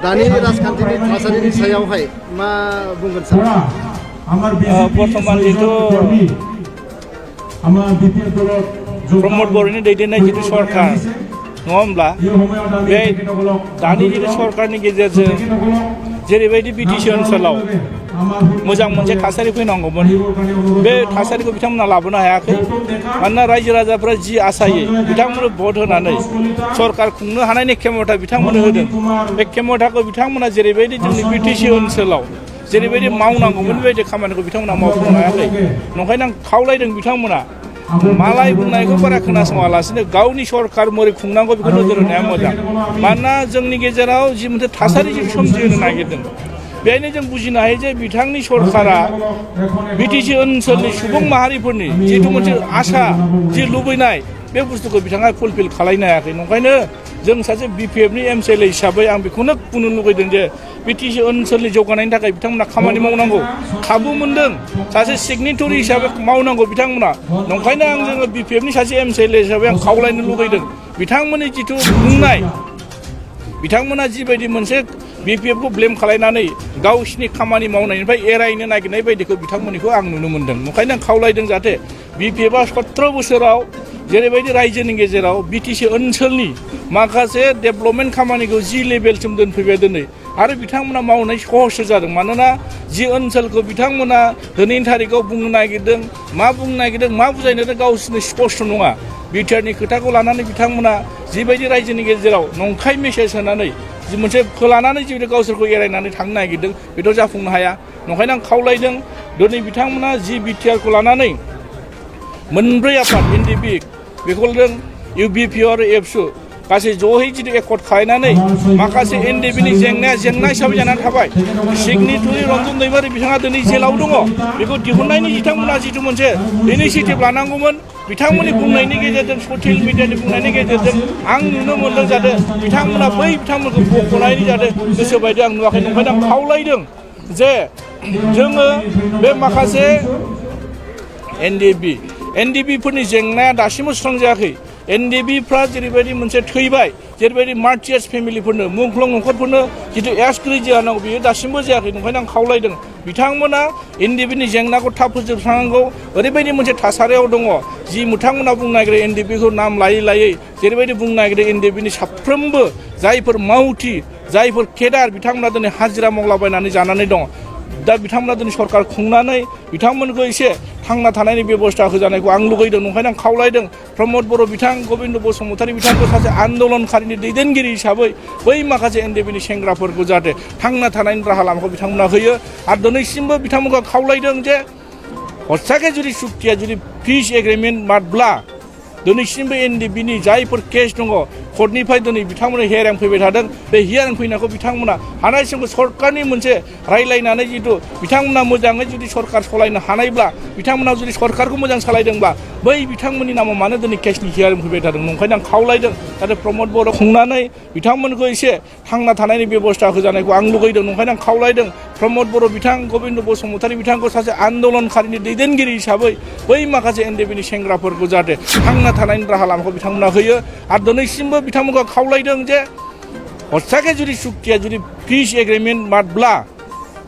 दानि राजखान्थिनि थासारिनि सायावहाय मा बुंगोन सार? बर्थमान जितु प्रमोद बर'नि दैदेननाय जितु सरकार नङा होमब्ला बे दानि जितु सरकारनि गेजेरजों जेरैबायदि बिटिसि ओनसोलाव मोजां मोनसे थासारि फैनांगौमोन बे थासारिखौ बिथांमोना लाबोनो हायाखै। मानोना रायजो राजाफ्रा जि आसायै बिथांमोननो भट होनानै सरकार खुंनो हानायनि खेमथा बिथांमोननो होदों। बे खेमथाखौ बिथांमोना जेरैबायदि जोंनि बिटिसि ओनसोलाव जेरैबायदि मावनांगौमोन बेबायदि खामानिखौ बिथांमोना मावफुंनो हायाखै। नंखायनो आं खावलायदों बिथांमोना मालाय बुंनायखौ बारा खोनासङालासिनो गावनि सरकार मोरै खुंनांगौ बेखौ नोजोर होनाया मोजां। मानोना जोंनि गेजेराव जि मोनसे थासारि सोमजिहोनो नागिरदों बेहायनो जों बुजिनो हायो जे बिथांनि सरकारा बिटिसि ओनसोलनि सुबुं माहारिफोरनि जिथु मोनसे आसा जि लुबैनाय बे बुस्थुखौ बिथाङा फुलफिल खालामनो हायाखै। नंखायनो जों सासे बिपिएफनि एमसिएलए हिसाबै आं बेखौनो बुंनो लुगैदों जे बिटिसि ओनसोलनि जौगानायनि थाखाय बिथांमोना खामानि मावनांगौ, खाबु मोनदों सासे सिगनेटरि हिसाबै मावनांगौ बिथांमोना। नंखायनो आं जोङो बिपिएफनि सासे एमसिएलए हिसाबै आं खावलायनो लुगैदों बिथांमोननि जिथु बुंनाय बिथांमोना जिबायदि मोनसे बिपिएफखौ ब्लेम खालायनानै गावसिनि खामानि मावनायनिफ्राय एरायनो नागिरनाय बायदिखौ बिथांमोननिखौ आं नुनो मोनदों। ओंखायनो आं खावलायदों जाहाथे बिपिएफआ 17 बोसोराव जेरैबायदि रायजोनि गेजेराव बिटिसि ओनसोलनि माखासे डेभेलपमेन्ट खामानिखौ जि लेभेलसिम दोनफैबाय दिनै आरो बिथांमोना मावनाय सहसो जादों। मानोना जि ओनसोलखौ बिथांमोना दिनैनि थारिखआव बुंनो नागिरदों मा बुंनो नागिरदों मा बुजायनो गावसोरनो स्पष्ट नङा। बिटिआरनि खोथाखौ लानानै बिथांमोना जिबायदि रायजोनि गेजेराव नंखाय मेसेज होनानै जि मोनसे लानानै जिबायदि गावसोरखौ एरायनानै थांनो नागिरदों बेथ' जाफुंनो हाया। नंखायनो आं खावलायदों दिनै बिथांमोना जि बिटिआरखौ लानानै मोनब्रै आफाद एनडिएफबि बेखौ जों इउबिपि आरो एबसु गासै जयै जितु एकर्ड खालायनानै माखासे एनडिएफबिनि जेंना हिसाबै जानानै थाबाय। सिगनेटरि रन्जन दैमारि बिथाङा दिनै जेलाव दङ। बेखौ दिहुननायनि बिथांमोना जितु मोनसे इनिसियेटिभ लानांगौमोन बिथांमोननि बुंनायनि गेजेरजों ससियेल मिडियानि बुंनायनि गेजेरजों आं नुनो मोनदों जाहाथे बिथांमोना बिथांमोनखौ बख'नायनि जाहाथे गोसो बायदि आं नुवाखै। नंखायनो आं खावलायदों जे जोङो बे माखासे एनडिएफबिफोरनि जेंनाया दासिमबो सुस्रां जायाखै। एनडिएफबिफ्रा जेरैबायदि मोनसे थैबाय जेरैबायदि मार्टियार्स फेमिलिफोरनो मुंख्लं न'खरफोरनो जितु एसक्रिजि होनांगौ बेयो दासिमबो जायाखै। नंखायनो आं खावलायदों बिथांमोना एनडिएफबिनि जेंनाखौ थाब फोजोबस्रांनांगौ। ओरैबायदि मोनसे थासारियाव दङ जि बिथांमोना बुंनो नागिरो एनडिएफबिखौ नाम लायै लायै जेरैबायदि बुंनो नागिरो एनडिएफबिनि साफ्रोमबो जायफोर मावथि जायफोर केडार बिथांमोना दिनै हाजिरा मावलाबायनानै जानानै दङ। दा बिथांमोना दिनै सरकार खुंनानै बिथांमोनखौ एसे थांना थानायनि बेबस्था होजानायखौ आं लुगैदों। नंखायनो आं खावलायदों प्रमद बर' बिथां गबिन्द बसुमतारी बिथांखौ सासे आन्दलनखारिनि दैदेनगिरि हिसाबै बै माखासे एनडिएफबिनि सेंग्राफोरखौ जाहाथे थांना थानायनि राहा लामाखौ बिथांमोना होयो। आरो दिनैसिमबो बिथांमोनखौ खावलायदों जे हस्ताके जुदि सुक्तिया जुदि पिस एग्रिमेन्ट मादब्ला दिनैसिमबो एनडिएफबिनि जायफोर केस दङ कर्टनिफ्राय दिनै बिथांमोना हियारिं फैबाय थादों। बे हियारिं फैनायखौ बिथांमोना हानायसिमबो सरकारनि मोनसे रायलायनानै जितु बिथांमोना मोजाङै जुदि सरकार सालायनो हानायब्ला बिथांमोना जुदि सरकारखौ मोजां सालायदोंब्ला बै बिथांमोननि नामाव मानो दिनै केसनि हियारिं फैबाय थादों। नंखायनो आं खावलायदों जाहाथे प्रमद बर' खुंनानै बिथांमोनखौ एसे थांना थानायनि बेबस्था होजानायखौ आं लुगैदों। नंखायनो आं खावलायदों प्रमद बर' बिथां गबिन्द बसुमतारी बिथांखौ सासे आन्दलनखारिनि दैदेनगिरि हिसाबै बै माखासे एनडिएफबिनि सेंग्राफोरखौ जाहाथे थांना थानायनि राहा लामाखौ बिथांमोना होयो। आरो दिनैसिमबो बिथांमोनखौ खावलायदों जे हस्ताके जुदि सुक्तिया जुदि पिस एग्रिमेन्ट मादब्ला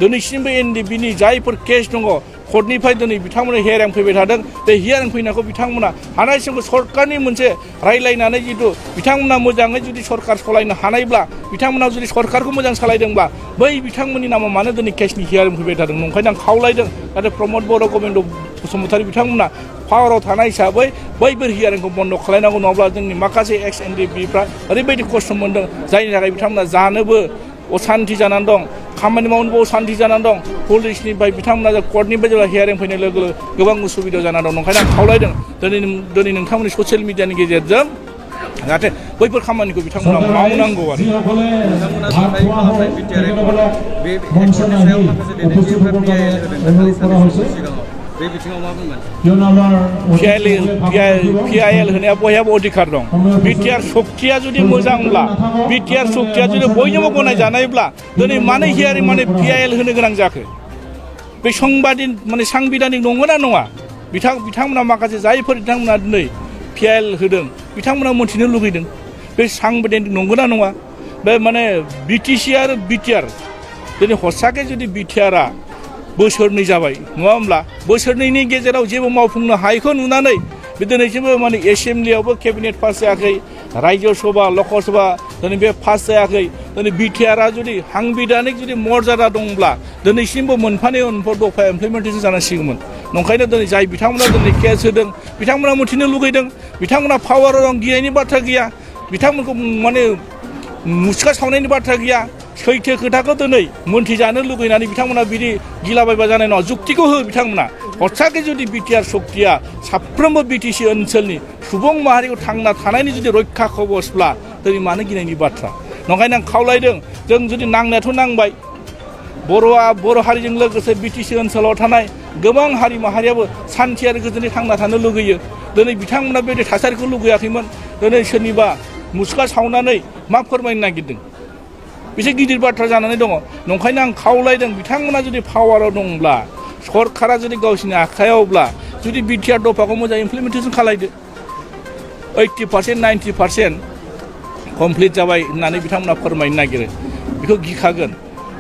दिनैसिमबो एनडिएफबिनि जायफोर केस दङ कर्टनिफ्राय दिनै बिथांमोना हियारिं फैबाय थादों। बे हियारिं फैनायखौ बिथांमोना हानायसिमबो सरकारनि मोनसे रायलायनानै जितु बिथांमोना मोजाङै जुदि सरकार सालायनो हानायब्ला बिथांमोना जुदि सरकारखौ मोजां सालायदोंब्ला बै बिथांमोननि नामाव मानो दिनै केसनि हियारिं फैबाय थादों। नंखायनो आं खावलायदों जाहाथे प्रमद बर' गबिन्द बसुमतारी बिथांमोना पावाराव थानाय हिसाबै बैफोर हियारिंखौ बन्द' खालायनांगौ। नङाब्ला जोंनि माखासे एक्स एनडिएफबिफ्रा ओरैबायदि खस्थ' मोनदों जायनि थाखाय बिथांमोना जानोबो असान्ति जानानै दं, खामानि मावनोबो असान्ति जानानै दं। पुलिसनिफ्राय बिथांमोना कर्टनिफ्राय जेब्ला हियारिं फैनाय लोगो लोगो गोबां उसुबिदा जानानै दं। नंखायनो आं खावलायदों दिनै नोंथांमोननि ससियेल मिडियानि गेजेरजों जाहाथे बैफोर खामानिखौ बिथांमोना मावनांगौ आरो नोंथांमोना जथाय खालामनाय बिटिआर एकर्ड बे एकर्डनि सायाव माखासे दैदेनगिरिफ्रा पिआइएल होदों दाखालि साननैसो सिगाङाव बे बिथिङाव मा बुंगोन? पिआइएल होनाया बयहाबो अधिकार दं। बिटिआर सक्तिया जुदि मोजांब्ला बिटिआर सक्तिया जुदि बयनिबो गनायजानायब्ला दिनै मानो हियारिं माने पिआइएल होनो गोनां जाखो? बे सांबिधानिक नंगौना नङा? बिथांमोना माखासे जायफोर बिथांमोना दिनै पिआइएल होदों बिथांमोना मोनथिनो लुगैदों बे सांबिधानिक नंगौना नङा? बे माने बिटिसि आरो बिटिआर दिनै हसाके जुदि बिटिआरआ बोसोरनै जाबाय नङा होमब्ला बोसोरनैनि गेजेराव जेबो मावफुंनो हायैखौ नुनानै बे दिनैसिमबो माने एसेम्ब्लियावबो केबिनेट पास जायाखै रायजो सभा लकसभा दिनै बे पास जायाखै दिनै बिटिआरआ जुदि साংবিধাनिक जुदि मर्यादा दंब्ला दिनैसिमबो मोनफानि मोनफा दफा इमप्लिमेन्टेसन जानांसिगौमोन नंखायनो दिनै जाय बिथांमोना दिनै केस होदों बिथांमोना मिथिनो लुगैदों बिथांमोना पावाराव दं गिनायनि बाथ्रा गैया बिथांमोनखौ माने मुसुखा सावनायनि बाथ्रा गैया सैथो खोथाखौ दिनै मोनथिजानो लुगैनानै बिथांमोना बिदि गिलाबायबा जानाय नङा जुक्तिखौ हो बिथांमोना हसाके जुदि बिटिआर शक्तिया साफ्रोमबो बिटिसि ओनसोलनि सुबुं माहारिखौ थांना थानायनि जुदि रैखा खबसब्ला दिनै मानो गिनायनि बाथ्रा नंखायनो आं खावलायदों जों जुदि नांनायाथ' नांबाय बर' हारिजों लोगोसे बिटिसि ओनसोलाव थानाय गोबां हारि माहारियाबो सान्थि आरो गोजोनै थांना थानो लुगैयो दिनै बिथांमोना बेबायदि थासारिखौ लुगैयाखैमोन दिनै सोरनिबा मुसुखा सावनानै मा फोरमायनो नागिरदों एसे गिदिर बाथ्रा जानानै दङ नंखायनो आं खावलायदों बिथांमोना जुदि पावाराव दंब्ला सरकारा जुदि गावसिनि आखायावब्ला जुदि बिटिआर दफाखौ मोजां इमप्लिमेन्टेसन खालायदो 80% 90% कमप्लिट जाबाय होननानै बिथांमोना फोरमायनो नागिरो बेखौ गिखागोन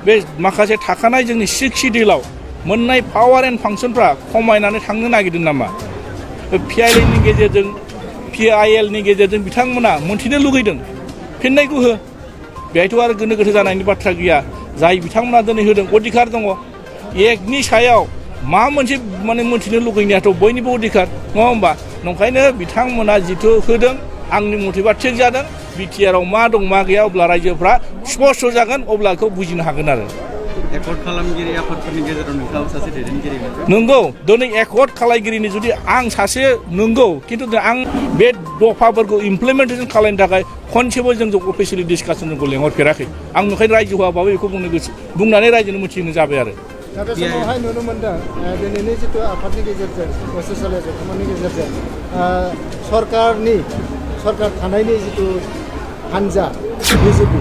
बे माखासे थाखानाय जोंनि 6 शिडिउलाव मोननाय पावार एन्ड फांसनफ्रा खमायनानै थांनो नागिरदों नामा पिआइएलनि गेजेरजों पिआइएलनि गेजेरजों बिथांमोना मोनथिनो लुगैदों फिननायखौ हो बेहायथ' आरो गोनो गोथो जानायनि बाथ्रा गैया जाय बिथांमोना दिनै होदों अधिकार दङ एकनि सायाव मा मोनसे माने मोनथिनो लुगैनायाथ' बयनिबो अधिकार नङा होमबा नंखायनो बिथांमोना जिथु होदों आंनि मथेबा थिग जादों बिटिआरआव मा दं मा गैया अब्ला रायजोफ्रा स्पष्ट जागोन अब्ला बेखौ बुजिनो हागोन आरो एकर्ड खालामगिरि आफादफोरनि गेजेराव नोंथाङा सासे दैदेनगिरि नंगौ दिनै एकर्ड खालामगिरिनि जुदि आं सासे नंगौ खिन्थु आं बे दफाफोरखौ इमप्लिमेन्टेसन खालामनो थाखाय खनसेबो जों अफिसियेलि डिसकासनखौ लेंहरफेराखै आं ओंखायनो रायजो होआबाबो बेखौ बुंनो गोसो बुंनानै रायजोनो मिथिहोनो जाबाय आरो दा बे समावहाय नुनो मोनदों दिनैनि जिथु आफादनि गेजेरजों ससियेल जथुम्मानि गेजेरजों सरकार थानायनि जिथु हान्जा बिजेपि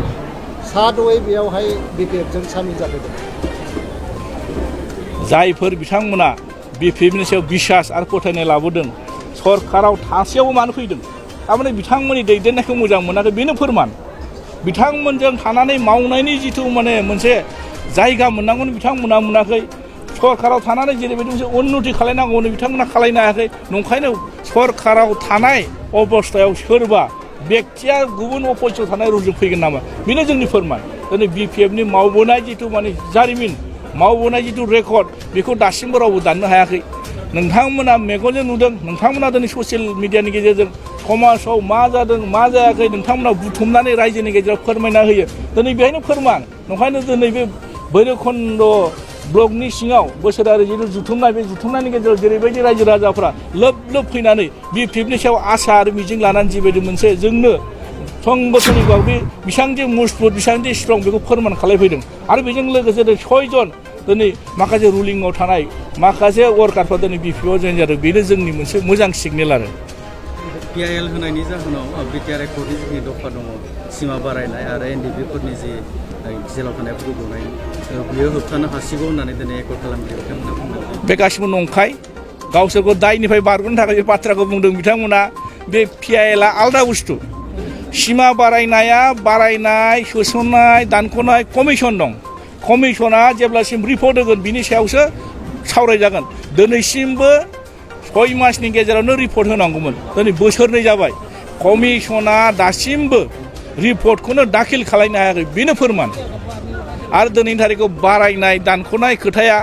साद'यै बेयावहाय बिपिएफजों सामिल जाफैदों जायफोर बिथांमोना बिपिएफनि सायाव बिसास आरो फोथायनाय लाबोदों सरकाराव थासेयावबो मानो फैदों थारमाने बिथांमोननि दैदेननायखौ मोजां मोनाखै बेनो फोरमान बिथांमोनजों थानानै मावनायनि जिथु माने मोनसे जायगा मोननांगौनि बिथांमोना मोनाखै सरकाराव थानानै जेरैबायदि मोनसे उन्नति खालायनांगौनि बिथांमोना खालायनो हायाखै नंखायनो सरकाराव थानाय अबस्थायाव सोरबा व्यक्तिया गुबुन अफिसाव थानाय रुजु फैगोन नामा बेनो जोंनि फोरमान दिनै बिपिएफनि मावबोनाय जिथु माने जारिमिन मावबोनाय जिथु रेकर्ड बेखौ दासिमबो रावबो दाननो हायाखै नोंथांमोना मेगनजों नुदों नोंथांमोना दिनै ससियेल मिडियानि गेजेरजों समाजाव मा जादों मा जायाखै नोंथांमोना बुथुमनानै रायजोनि गेजेराव फोरमायना होयो दिनै बेहायनो फोरमान नंखायनो दिनै बे भैरबखुन्द ब्लकनि सिङाव बोसोरारि जिथु जुथुमनाय बे जुथुमनायनि गेजेराव जेरैबायदि रायजो राजाफ्रा लोब लोब फैनानै बिपिएफनि सायाव आसा आरो मिजिं लानानै जिबायदि मोनसे जोंनो संगठनिकआव बे बेसेबांदि मजबुत बेसेबांदि स्ट्रं बेखौ फोरमान खालामफैदों आरो बेजों लोगोसे 6 जन दिनै माखासे रुलिंआव थानाय माखासे वार्कारफ्रा दिनै बिपिएफआव जयेन जादों बेनो जोंनि मोनसे मोजां सिगनेल आरो पिआइएल होनायनि जाहोनाव बिटिआर एकर्डनि जिखिनि दफा दङ सिमा बारायनाय आरो एनडिएफबिफोरनि जि जेलाव थानायफोरखौ गनाय बियो होबथानो हासिगौ होननानै दिनै एकर्ड खालामगिरि बिथांमोना बुंदों बे गासिबो नंखाय गावसोरखौ दायनिफ्राय बारग'नो थाखाय बे बाथ्राखौ बुंदों बिथांमोना बे पिआइएलआ आलादा बुस्थु सिमा बारायनाय सोसननाय दानख'नाय कमिसन दं कमिसना जेब्लासिम रिपर्ट होगोन बिनि सायावसो सावरायजागोन दिनैसिमबो 6 मासनि गेजेरावनो रिपर्ट होनांगौमोन दिनै बोसोरनै जाबाय कमिसना दासिमबो रिपर्टखौनो दाखिल खालामनो हायाखै बेनो फोरमान आरो दिनैनि थारिखआव बारायनाय दानख'नाय खोथाया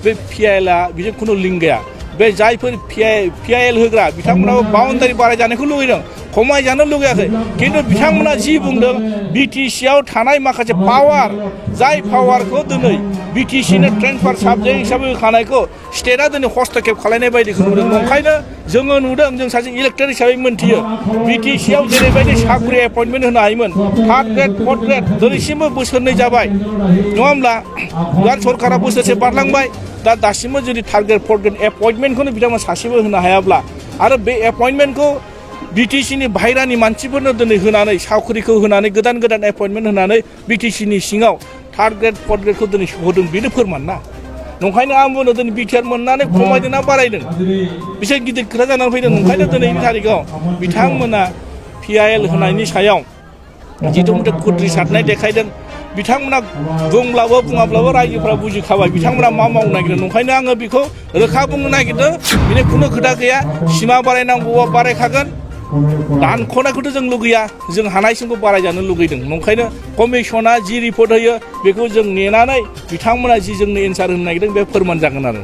बे पिआइएलआ बेजों खुनु लिंक गैया बे जायफोर पिआइएल होग्रा बिथांमोनाबो बाउन्डारि बारायजानायखौ लुगैदों खमायजानो लुगैयाखै खिन्थु बिथांमोना जि बुंदों बिटिसिआव थानाय माखासे पावार जाय पावारखौ दिनै बिटिसिनो ट्रेन्सफार साबजेक्ट हिसाबै होखानायखौ स्टेटआ दिनै हस्तक्षेप खालायनाय बायदिखौ नुदों ओंखायनो जोङो नुदों जों सासे इलेक्टेड हिसाबै मोनथियो बिटिसिआव जेरैबायदि साख्रि एपइन्टमेन्ट होनो हायोमोन 3rd ग्रेड 4th ग्रेड दिनैसिमबो बोसोरनै जाबाय नङा होमब्ला बिराद सरकारा बोसोरसे बारलांबाय दासिमबो जुदि 3rd ग्रेड 4th ग्रेड एपइन्टमेन्टखौनो बिथांमोना सासेबो होनो हायाब्ला आरो बे एपइन्टमेन्टखौ बिटिसिनि बाहेरानि मानसिफोरनो दिनै होनानै साख्रिखौ होनानै गोदान एपइन्टमेन्ट होनानै बिटिसिनि सिङाव 3rd ग्रेड 4th ग्रेडखौ दिनै होदों बेनो फोरमान ना नंखायनो आं बुंनो दिनै बिटिआर मोननानै खमायदों ना बारायदों बिसोर गिदिर खोथा जानानै फैदों ओंखायनो दिनैनि थारिखआव बिथांमोना पिआइएल होनायनि सायाव जिथु मोनसे खुद्रि सारनाय देखायदों बिथांमोना बुंब्लाबो बुङाब्लाबो रायजोफ्रा बुजिखाबाय बिथांमोना मा मावनो नागिरदों नंखायनो आङो बेखौ रोखा बुंनो नागिरदों बेनि खुनु खोथा गैया सिमा बारायनांगौआ बारायखागोन दानख'नायखौथ' जों लुगैया जों हानायसिमखौ बारायजानो लुगैदों नंखायनो कमिसना जि रिपर्ट होयो बेखौ जों नेनानै बिथांमोना जि जोंनो एन्सार होनो नागिरदों बे फोरमान जागोन आरो